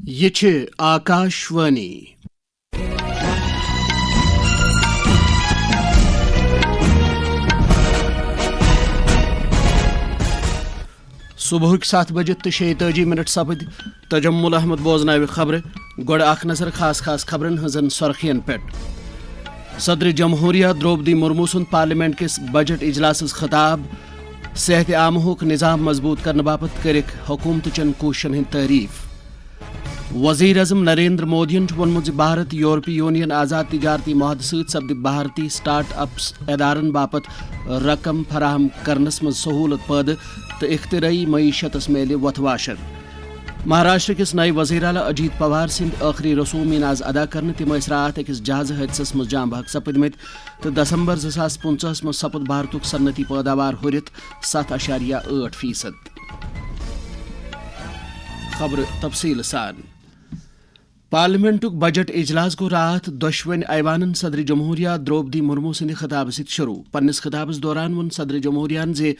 یہ چھ آکاشوانی صبح 7 بجے 36 سپد تجمل احمد بوزناو خبر گوڑ اخ نظر خاص خبرن ہزن سرخین پہ صدر جمہوریہ دروپدی مرمو سن پارلیمنٹ کس بجٹ اجلاس خطاب صحت عامہ نظام مضبوط کرنے باپت کرک حکومت چن کوششن ہند تعریف وزیر اعظم نریندر مودین وونمت بھارت یورپی یونین آزاد تجارتی معاہدہ ست سپد بھارتی سٹارٹ اپس ادارن باپت رقم فراہم کرنس مز سہولت پید تو اختراعی معیشتس میلے وتھ واشر مہاراشٹر کس نئے وزیر اعلیٰ اجیت پوار سند آخری رسوم آز ادا کرنے تم رات أکس جہاز حادثس مز جام بحق سپدمت تو دسمبر 2015 مز سپد بھارتک صنعتی پیداوار ہرت 7.8%. خبر تفصیل سان پارلیمنٹک بجٹ اجلاس گو رات دشوین ایوانن صدر جمہوریہ دروپدی مرمو سند خطاب ست شروع. پنس خطابس دوران ون صدر جمہوریہ زِ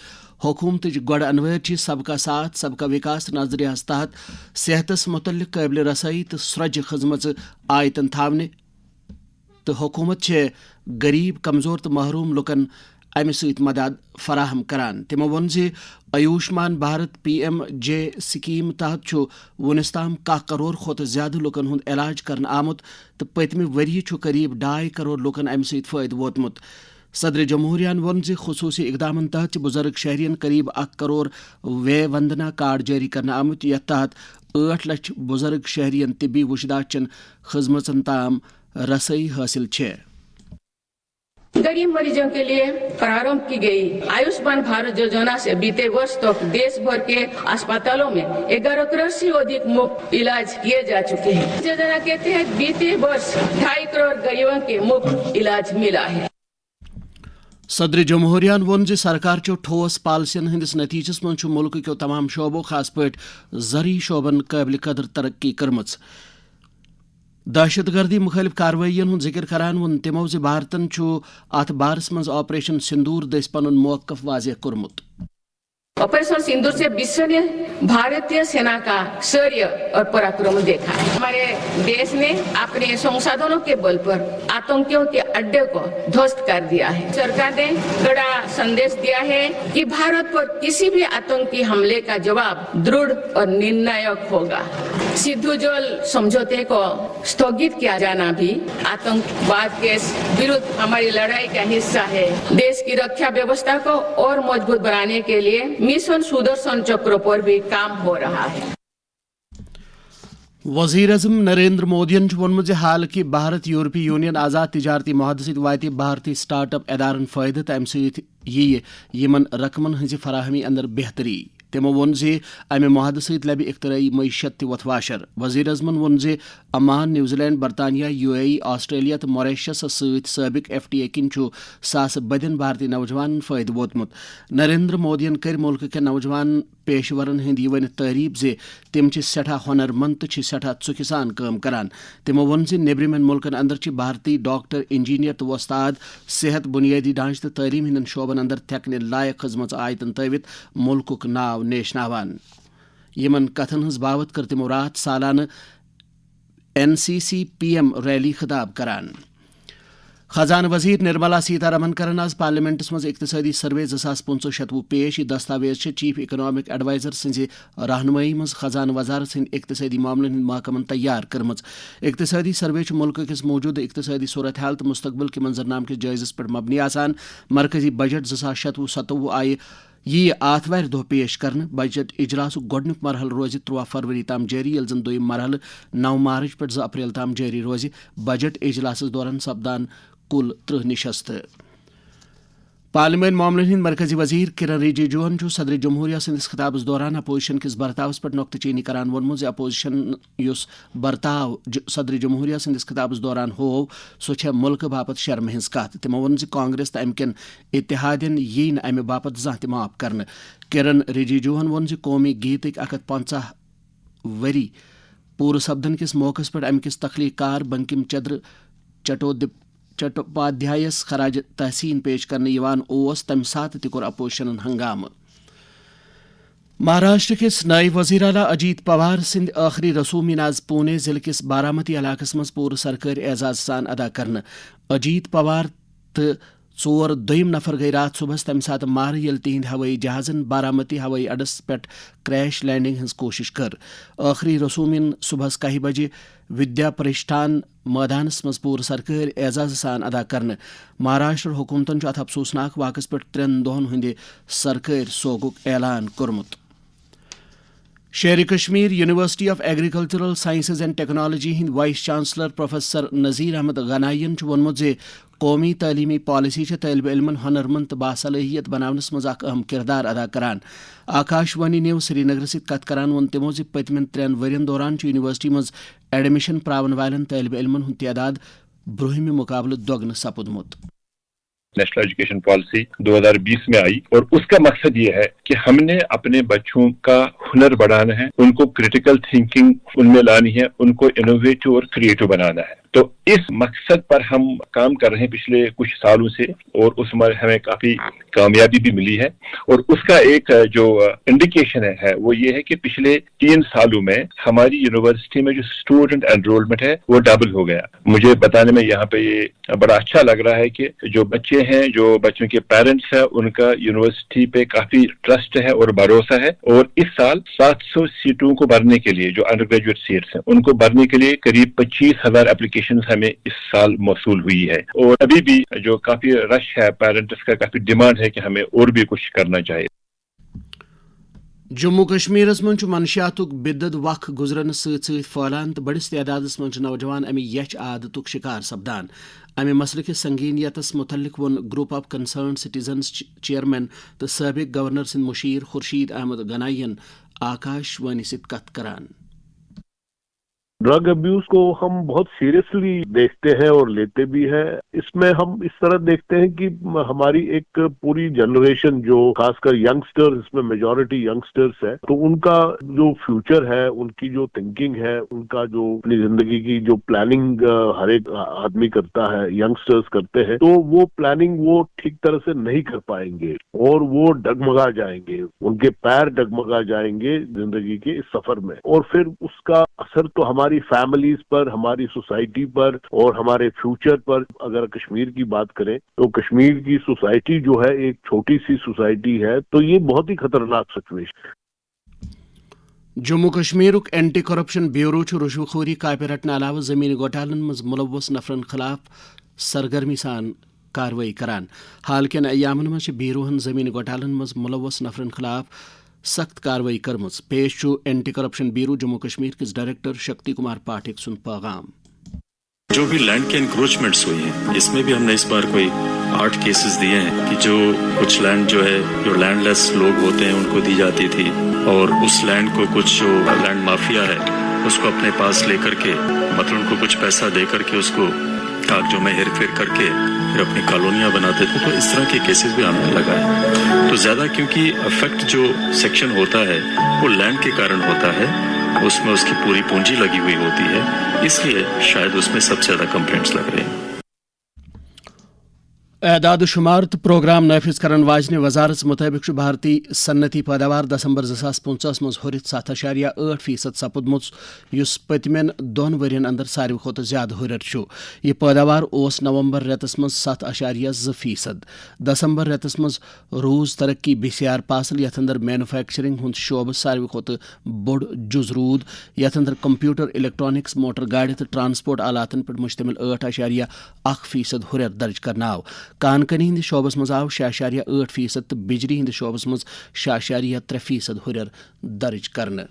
حکومت گۄڈ انویر سب کا ساتھ سب کا وکاس نظریہس تحت صحتس متعلق قابل رسائی تو سرج خدمت آیتن تھاونے تو حکومت غریب کمزور تو محروم لکن امہ ست مدد فراہم کران. تمو وون زِ آیوشمان بھارت PMJ سکیم تحت ونس تام 1 کروڑ کھت زیادہ لکن ہند علاج کرنے آمت تو پتمہ وری قریب 2.5 کروڑ لکن امہ ست فائدہ ووتمت. صدر جمہوریہ وون زِ خصوصی اقدامن تحت بزرگ شہرین قریب 1 کروڑ وے وندنا کارڈ جاری کرنے آمت یتھ تحت 8 لچھ بزرگ شہرین طبی وشدات چن خدمتن تام رسائی حاصل چھ. غریب مریضوں کے لیے فراہم کی گئی آیوشمان بھارت یوجنا سے بیتے वर्ष तक देश भर के अस्पतालों में 11 करोड़ से अधिक मुफ्त इलाज किए जा चुके हैं. योजना के तहत बीते वर्ष 2.5 करोड़ गरीबों के मुफ्त इलाज मिला है. صدر جمہوریہ وون زِ سرکار چو ٹھوس پالسین ہندس نتیجس من ملک کیو تمام شعبوں خاص پٲٹھۍ زرعی شعبن قابل قدر ترقی کرمٕژ. دہشت گردی مخالف کاروائین ہند ذکر کران وون تمو زِ بھارتن ات بارس مز آپریشن سندور دس پن موقف واضح کورمت. ऑपरेशन सिंदूर से विश्व ने भारतीय सेना का शौर्य और पराक्रम देखा है. हमारे देश ने अपने संसाधनों के बल पर आतंकियों के अड्डे को ध्वस्त कर दिया है. सरकार ने कड़ा संदेश दिया है कि भारत पर किसी भी आतंकी हमले का जवाब दृढ़ और निर्णायक होगा. सिद्धू जल समझौते को स्थगित किया जाना भी आतंकवाद के विरुद्ध हमारी लड़ाई का हिस्सा है. देश की रक्षा व्यवस्था को और मजबूत बनाने के लिए मिशन सुदर्शन चक्र पर भी काम हो रहा है. وزیر اعظم نریندر مودین وونمت زِ حال کہ بھارت یورپی یونین آزاد تجارتی معاہدہ ست واتہ بھارتی سٹارٹ اپ ادارن فائدہ تو امہ ست یمن رقمن ہز فراہمی اندر بہتری. تمو وون زِ امہ معاہدہ ست لبہ اختراعی معیشت تہ وتھ واشر. وزیر اعظمن وون زِ امان نیوزی لینڈ برطانیہ UAE آسٹریلیا تو موریشس ست سابق FTA کن ساس بدین بھارتی نوجوان فائدہ ووتمت. نریندر مودین کر ملک کے نوجوان پیشورن ہند یہ ورنت تعریف زِ تم سٹھا ہنر مند تو سٹھا ژکہ سان کام کران. تمو وون زِ نیبرمین ملکن اندر بھارتی ڈاکٹر انجینئر تو وستاد صحت بنیادی ڈھانچہ تو تعلیم ہند شعبن اندر تھکنہ لائق خدمت آیتن تھوت ملکک ناو نیشناوان. یمن کتھن ہز باوت کر تمو رات سالانہ NCCPM ریلی خطاب کران. خزانہ وزیر نرملا سیتارمن کرن آز پارلیمنٹس مز اقتصادی سروے 2015-16 پیش. یہ دستاویز چیف اکنامک ایڈوائزر سنز رہنمائی مز خزانہ وزارت ہند اقتصادی معاملن ہند محکمن تیار کرمز. اقتصادی سروے ملک کس موجودہ اقتصادی صورتحال تو مستقبل کے منظرنام کس جائزس پر مبنی آسان. مرکزی بجٹ 2016-17 آئے یہ آتوار دہ پیش کرنے. بجٹ اجلاس گۄڈنیُک مرحلہ روز 3 فروری تام جاری یل زن دویم مرحلہ 9 مارچ پہ 2 اپریل تام جاری روز. بجٹ اجلاس دوران سپدان کل 30 نشست. پارلیمان معاملن ہند مرکزی وزیر کرن رجیجوہن صدر جمہوریہ سندس خطابس دوران اپوزیشن کس برتاوس پہ نقطہ چینی کران وونمت زِ اپوزیشن یس برتاو صدر جمہوریہ سندس خطابس دوران ہوو سہ ملک باپت شرمہ ہز کت. تمو وون زِ کانگریس تو امہ کن اتحادین یی نہ امہ باپت زانٛہہ تہ معاف کرنے. کرن رجیجوہن وون زِ قومی گیتک 150 وری پورٕ سپدن کس موقع پہ امہ کس تخلیق کار بنکم چندر چٹوپادھیایس خراج تحسین پیش کرنے یوان اوس تمہ سات تہ کور اپوزیشنن ہنگامہ. महाराष्ट्र किस नए वजीर आला अजीत पवार सिंध आखिरी रसूम आज पुणे जिले किस बारामती इलाकस मज पूर सरकारी एजाज सान अदा करन। अजीत पवार तो ोर दोयम नफर गई रात सुबह तम सात मार यल तिहंद हवाई जहाजन बारामती हवाई अड्डस पे क्रैश लैंडिंग हज कोशिश कर। आखिरी रसूम सुबह 1 बजे विद्या प्रतिष्ठान मैदानस मज पूर सरकारी एजाज सान अदा करन। महाराष्ट्र हुकूमतन अथ अफसोसनाक वाकस पे 3 दोहन हंद सरकारी सोगुक ऐलान कोरमुत। Sher Kashmir University of Agricultural Sciences and Technology हिंद vice chancellor professor Nazir Ahmad गनायन वोनमुत जे कौमी तलीमी पॉलिसी तलब इलमन हुनरमंद तो बासलाहियत बनावनस मज अहम किरदार अदा करान। आकाशवाणी न्यूज श्रीनगर सत कथ करान वोन तमो जे पतमन 3 वरियन दौरान यूनिवर्सिटी मज एडमिशन प्रावन वालन तलब इलमन हुंद तादाद ब्रोहिम मुकाबले दोगुन सपुदमुत। नेशनल एजुकेशन पॉलिसी 2020 में आई और उसका मकसद ये है कि हमने अपने बच्चों का हुनर बढ़ाना है, उनको क्रिटिकल थिंकिंग उनमें लानी है, उनको इनोवेटिव और क्रिएटिव बनाना है। तो इस मकसद पर हम काम कर रहे हैं पिछले कुछ सालों से और उसमें हमें काफी कामयाबी भी मिली है। और उसका एक जो इंडिकेशन है वो ये है कि पिछले 3 सालों में हमारी यूनिवर्सिटी में जो स्टूडेंट एनरोलमेंट है वो डबल हो गया। मुझे बताने में यहाँ पे ये बड़ा अच्छा लग रहा है कि जो बच्चे हैं, जो बच्चों के पेरेंट्स हैं, उनका यूनिवर्सिटी पे काफी ट्रस्ट है और भरोसा है। और इस साल 700 सीटों को भरने के लिए, जो अंडर ग्रेजुएट सीट्स हैं उनको भरने के लिए करीब 25,000 एप्लीकेशन हमें इस साल मौसूल हुई है। और अभी भी जो काफी रश है, पेरेंट्स का काफी डिमांड है कि हमें और भी कुछ करना चाहिए। जम्मू कश्मीर मं मनशियातुक बिद्दत वख गुजरन सत फैलान तो बड़िस तादादस मं नौजवान अमि यच आदतुक शिकार सपदान। अमि मसले के संगीनियतस मुतल्लिक वोन group of concern citizens chairman तो सबक गवर्नर सिंध मुशीर खुर्शीद अहमद गनायन आकाशवाणी सत कथ करान। ड्रग अब्यूज को हम बहुत सीरियसली देखते हैं और लेते भी हैं। इसमें हम इस तरह देखते हैं कि हमारी एक पूरी जनरेशन जो खासकर यंगस्टर्स, इसमें मेजॉरिटी यंगस्टर्स है, तो उनका जो फ्यूचर है, उनकी जो थिंकिंग है, उनका जो अपनी जिंदगी की जो प्लानिंग हर एक आदमी करता है, यंगस्टर्स करते हैं, तो वो प्लानिंग वो ठीक तरह से नहीं कर पाएंगे और वो डगमगा जाएंगे, उनके पैर डगमगा जाएंगे जिंदगी के इस सफर में। और फिर उसका असर तो हमारी फैमिलीज पर, हमारी सोसाइटी पर और हमारे फ्यूचर पर। अगर कश्मीर की बात करें तो कश्मीर की सोसाइटी जो है एक छोटी सी सोसाइटी है, तो ये बहुत ही खतरनाक situation. Jammu Kashmir Anti Corruption Bureau रुशवखोरी कापे रटने अलावा जमीन घोटालन मज मुलव्वस नफरन खिलाफ सरगर्मी सान कार्रवाई करान। हाल के अयामन मज ब्यूरोहन जमीन घोटालन मज मुलव्वस नफरन खिलाफ सख्त कार्रवाई करमज। पेश anti Corruption bureau Jammu Kashmir के डायरेक्टर शक्ति कुमार पाठक सुन पैगाम। जो भी लैंड के इंक्रोचमेंट्स हुई हैं, इसमें भी हमने इस बार कोई 8 केसेस दिए हैं कि जो कुछ लैंड जो है, जो लैंडलेस लोग होते हैं उनको दी जाती थी और उस लैंड को कुछ जो लैंड माफिया है उसको अपने पास लेकर के, मतलब उनको कुछ पैसा दे करके उसको कागजों में हेरफेर करके फिर अपनी कॉलोनियां बनाते थे। तो इस तरह के केसेस भी हमने लगाए। तो ज्यादा क्योंकि अफेक्ट जो सेक्शन होता है वो लैंड के कारण होता है, उसमें उसकी पूरी पूंजी लगी हुई होती है, इसलिए शायद उसमें सबसे ज्यादा कंप्लेंट्स लग रहे हैं। एदाद शुमार तो प्रोग्राम नाफिज करन वाजने वजारत मुताबिक भारती सन्नती पैदावार दिसंबर 2015 मज हुरित 7.8% सपुदमुत, युस पतमेन 2 वरियन अंदर सारी खुद ज्यादा हुरर। यह पैदावार ओस नवंबर रेतस मज 7.2%। दिसंबर रेतस मज रूज तरक्की बिस्यार पासल, यथ अंदर मैनुफैक्चरिंग हुंद शोब सारी खुद बोड़ जुज रूद, यथ अंदर कंप्यूटर, इलेक्ट्रॉनिक्स, मोटर गाड़ी तो ट्रांसपोर्ट आलातन पर मुश्तमिल 8.1% हुरर दर्ज करनाव। कानकनी हिंद शोबस मज आव 6.8% तो बिजली हिंद शोबस मज 6.3% हुरर दर्ज करने।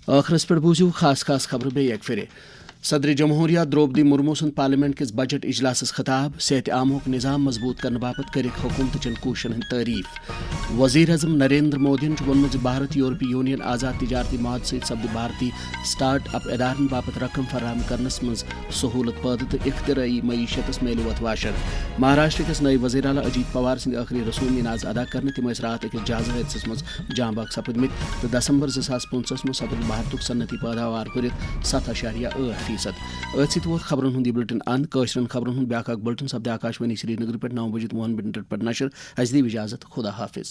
आखिरस पे बूझू खास खास खबर बे एक फिर। सदर जमहूरिया द्रौपदी मुर्मू सुन पार्लियामेंट किस बजट इजलास खिताब। सेहत आमुक निज़ाम मजबूत करने बाबत कर हुकूमत चन कोशन हंद तारीफ। वजीर अजम नरेंद्र मोदी वोनमुत भारत यूरोपीय यूनियन आज़ाद तिजारती माहद सहित सपद भारती स्टार्ट अप इदारन बाबत रकम फराहम करनस मज सहूलत पैदा तो इख्तिराई मईशतस मेल वत वाशर। महाराष्ट्र किस नए वजीर आला अजीत पवार सिंह आखिरी रसूम नाज अदा करने तिम रात अकिस जायजा हादस मज जांबाग सपदमित तो दिसंबर 2015 मज सपद भारत सन्नती पैदावार हुरित 7.8%। अत वोत खबरन हुंद बुलेटिन अंत। कशरन खबरन हुंद ब्याक बुलेटिन सपद आकाशवाणी श्रीनगर पे 9 बजे 9 मिनट पर नशर। अजदी इजाजत, खुदा हाफिज।